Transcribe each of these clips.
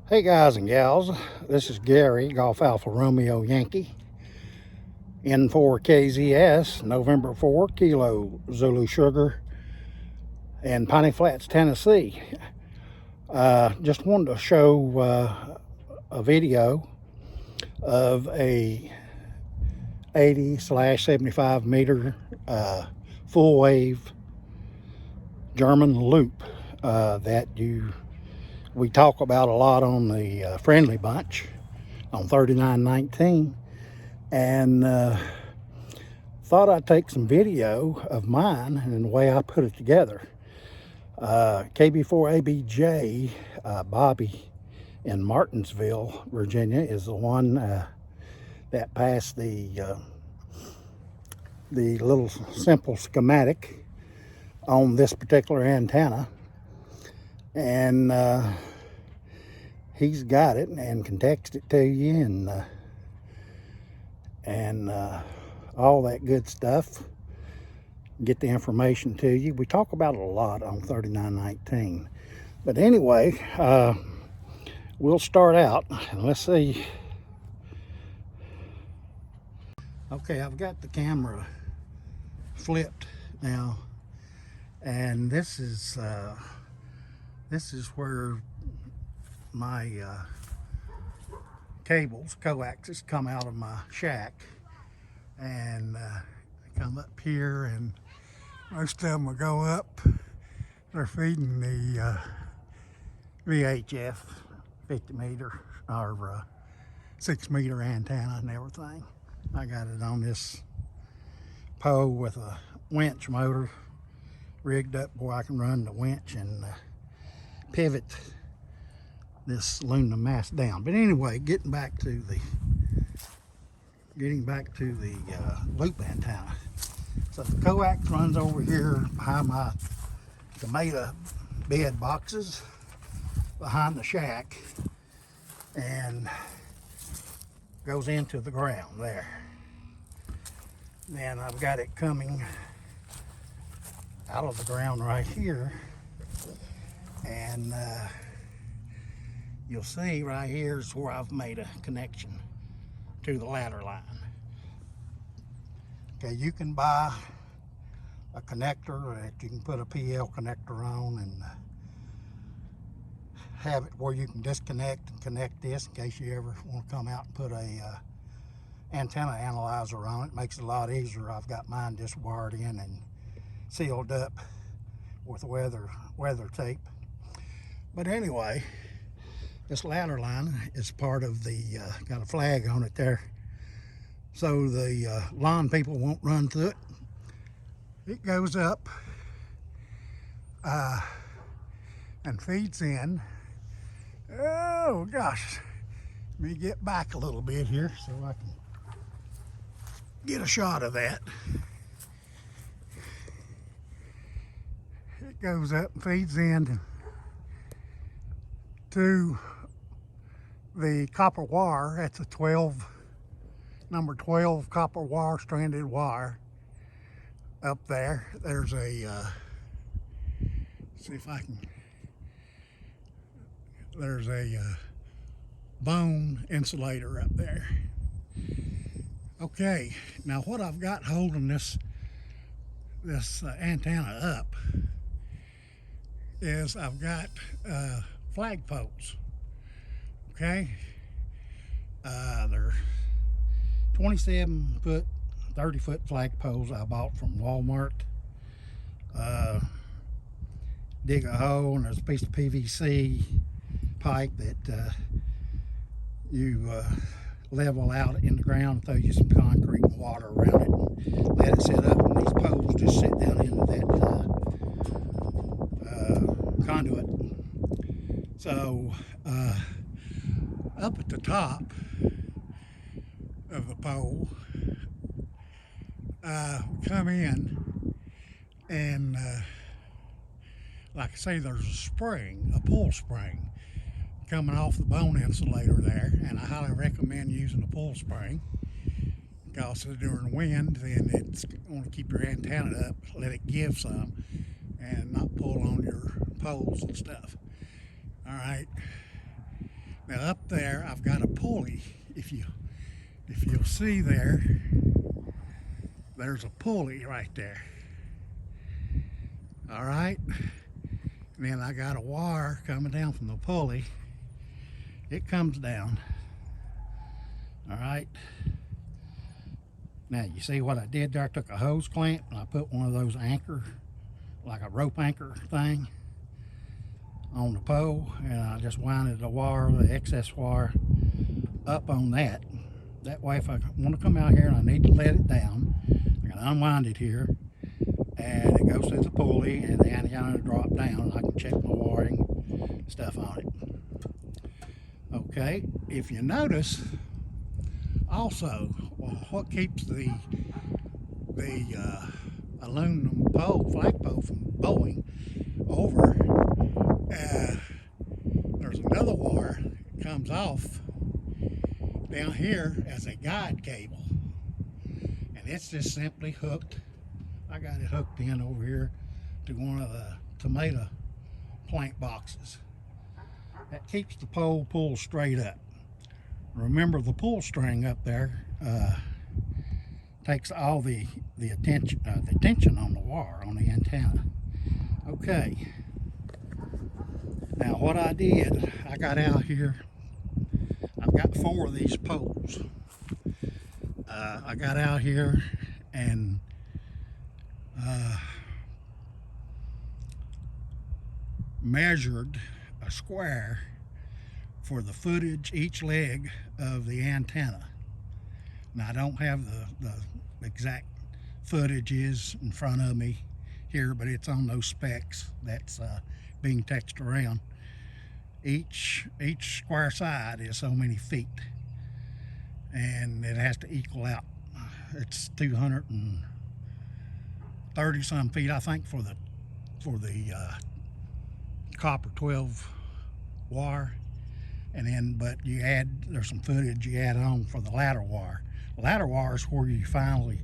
Hey guys and gals, this is Gary, Golf Alpha Romeo Yankee, N4KZS, November 4, Kilo Zulu Sugar, in Piney Flats, Tennessee. Just wanted to show a video of a 80/75 meter full wave German loop that we talk about a lot on the Friendly Bunch on 3919, and thought I'd take some video of mine and the way I put it together. KB4ABJ Bobby in Martinsville, Virginia, is the one that passed the little simple schematic on this particular antenna, and he's got it and can text it to you and all that good stuff. Get the information to you. We talk about it a lot on 3919. But anyway, we'll start out and let's see. Okay, I've got the camera flipped now, and this is where my cables, coaxes, come out of my shack, and come up here, and most of them will go up. They're feeding the VHF 50 meter or 6 meter antenna and everything. I got it on this pole with a winch motor rigged up where I can run the winch and pivot this aluminum mast down. But anyway, getting back to the loop antenna. So the coax runs over here behind my tomato bed boxes behind the shack and goes into the ground there. Then I've got it coming out of the ground right here, and you'll see right here is where I've made a connection to the ladder line. Okay, you can buy a connector that you can put a PL connector on and have it where you can disconnect and connect this in case you ever want to come out and put a antenna analyzer on it. Makes it a lot easier. I've got mine just wired in and sealed up with weather tape. But anyway, this ladder line is part of the got a flag on it there, so the lawn people won't run through it. It goes up and feeds in. Oh gosh, let me get back a little bit here so I can get a shot of that. It goes up and feeds in to the copper wire. That's a number 12 copper wire, stranded wire up there. There's a see if I can, there's a bone insulator up there. Okay, now what I've got holding this antenna up is I've got flagpoles. Okay, they're 27-foot, 30-foot flagpoles I bought from Walmart. Dig a hole, and there's a piece of PVC pipe that you level out in the ground, throw you some concrete and water around it, and let it sit up, and these poles just sit down into that conduit. So up at the top of the pole, we come in, and like I say, there's a spring, a pull spring coming off the bone insulator there, and I highly recommend using a pull spring because during wind, then it's going to keep your antenna up, let it give some, and not pull on your poles and stuff. All right, Now up there, I've got a pulley. If you'll see there, there's a pulley right there. All right. And then I got a wire coming down from the pulley. It comes down. All right. Now you see what I did there? I took a hose clamp and I put one of those anchor, like a rope anchor thing, on the pole, and I just winded the wire, the excess wire, up on that. That way, if I want to come out here and I need to let it down, I can unwind it here, and it goes through the pulley, and the antenna drop down, and I can check my wiring stuff on it. Okay, if you notice, also, what keeps the aluminum pole, flagpole, from bowing over, there's another wire that comes off down here as a guide cable, and it's just simply hooked. I got it hooked in over here to one of the tomato plant boxes. That keeps the pole pulled straight up. Remember, the pull string up there takes all the tension on the wire on the antenna. Okay. Now what I did, I got out here. I've got 4 of these poles. I got out here and measured a square for the footage each leg of the antenna. Now I don't have the exact footages in front of me here, but it's on those specs that's being texted around. Each square side is so many feet, and it has to equal out. It's 230 some feet, I think, for the copper 12 wire, and then there's some footage you add on for the ladder wire. The ladder wire is where you finally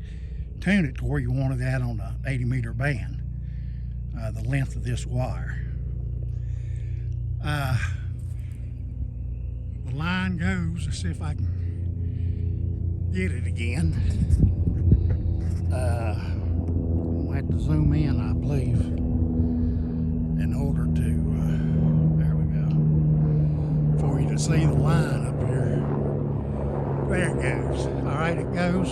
tune it to where you want it at on the 80-meter band, the length of this wire. The line goes, let's see if I can get it again. I'll have to zoom in, I believe, in order to, there we go, for you to see the line up here. There it goes. All right, it goes.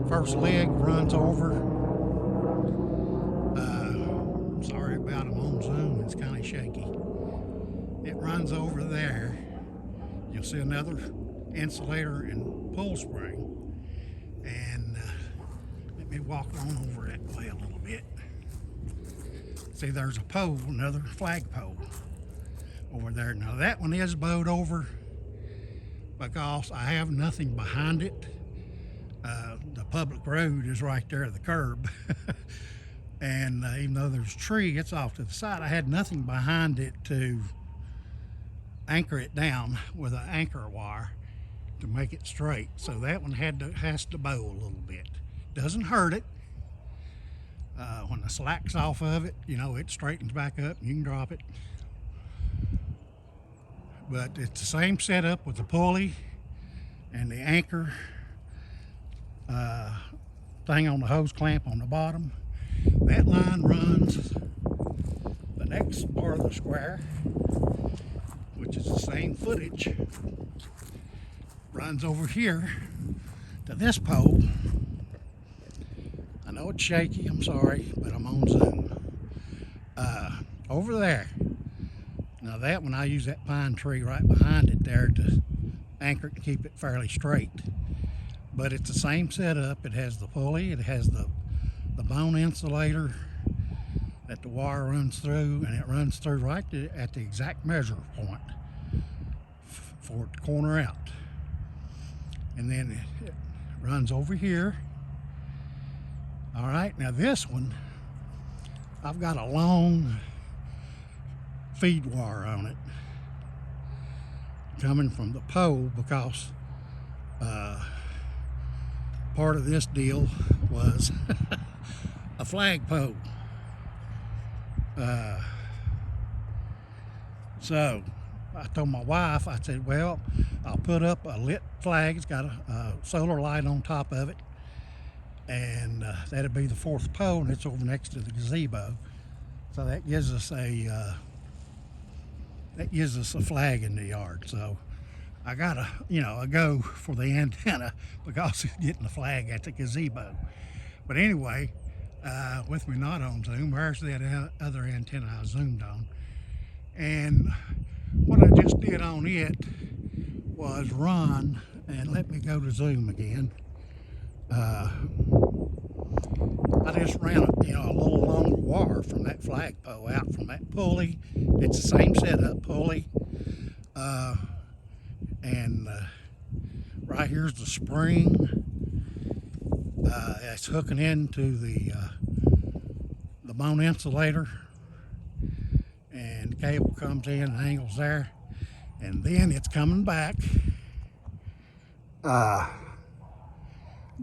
First leg runs over. Sorry about it on Zoom, it's kind of shaky. It runs over there. You'll see another insulator and pull spring. And let me walk on over that way a little bit. See, there's a pole, another flagpole over there. Now that one is bowed over because I have nothing behind it. The public road is right there at the curb. And even though there's a tree, it's off to the side. I had nothing behind it to anchor it down with an anchor wire to make it straight. So that one has to bow a little bit. Doesn't hurt it. When the slack's off of it, you know, it straightens back up and you can drop it. But it's the same setup with the pulley and the anchor thing on the hose clamp on the bottom. That line runs the next part of the square, which is the same footage, runs over here to this pole. I know it's shaky, I'm sorry, but I'm on Zoom. Over there. Now that one, I use that pine tree right behind it there to anchor it and keep it fairly straight. But it's the same setup. It has the pulley, it has the bone insulator that the wire runs through, and it runs through right at the exact measure point for it to corner out. And then it runs over here. All right, now this one, I've got a long feed wire on it coming from the pole because part of this deal was a flagpole. So I told my wife, I said, well, I'll put up a lit flag. It's got a solar light on top of it. And that'll be the fourth pole, and it's over next to the gazebo. So that gives us a flag in the yard. So I gotta, a go for the antenna because it's getting the flag at the gazebo. But anyway, with me not on Zoom, there's that other antenna I zoomed on. And what I just did on it was run, and let me go to Zoom again. I just ran a little longer wire from that flagpole out from that pulley. It's the same setup pulley. And right here's the spring. It's hooking into the bone insulator. And the cable comes in and angles there. And then it's coming back.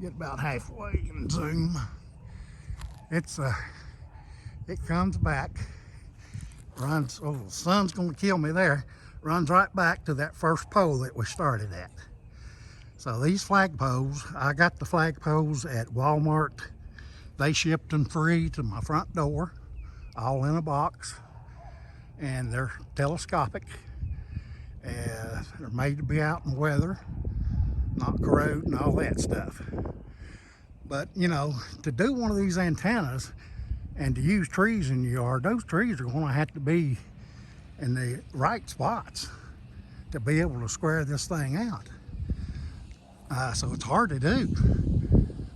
Get about halfway and zoom. It comes back, runs, oh, the sun's gonna kill me there, runs right back to that first pole that we started at. So these flagpoles, I got the flagpoles at Walmart. They shipped them free to my front door, all in a box. And they're telescopic. They're made to be out in weather, not corrode and all that stuff. But to do one of these antennas and to use trees in your yard, those trees are going to have to be in the right spots to be able to square this thing out. So it's hard to do.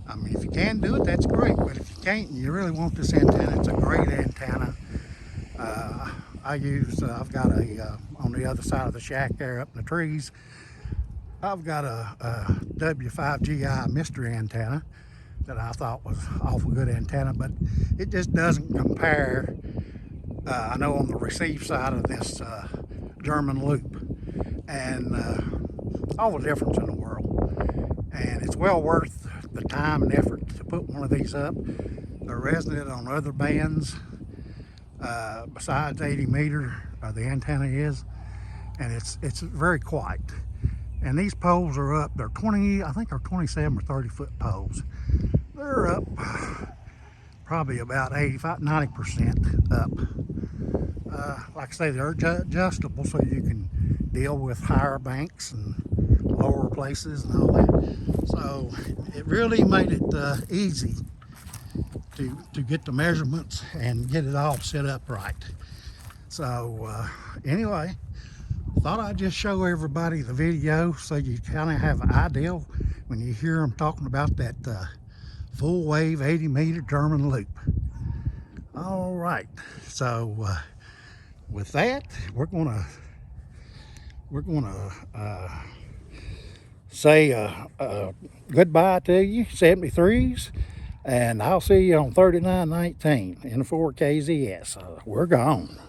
I mean, if you can do it, that's great. But if you can't and you really want this antenna, it's a great antenna. I've got on the other side of the shack there up in the trees, I've got a W5GI mystery antenna that I thought was awful good antenna, but it just doesn't compare, I know, on the receive side of this German loop, and all the difference in the world. And it's well worth the time and effort to put one of these up. They're resonant on other bands besides 80 meter, the antenna is, and it's very quiet. And these poles are up, they're 20, I think they're 27 or 30 foot poles. They're up probably about 85, 90% up. Like I say, they're adjustable so you can deal with higher banks and lower places and all that. So it really made it easy to get the measurements and get it all set up right. So anyway, thought I'd just show everybody the video so you kind of have an idea when you hear them talking about that full wave 80 meter German loop. All right, so with that, we're gonna say goodbye to you 73s, and I'll see you on 3919 in the 4KZS. We're gone.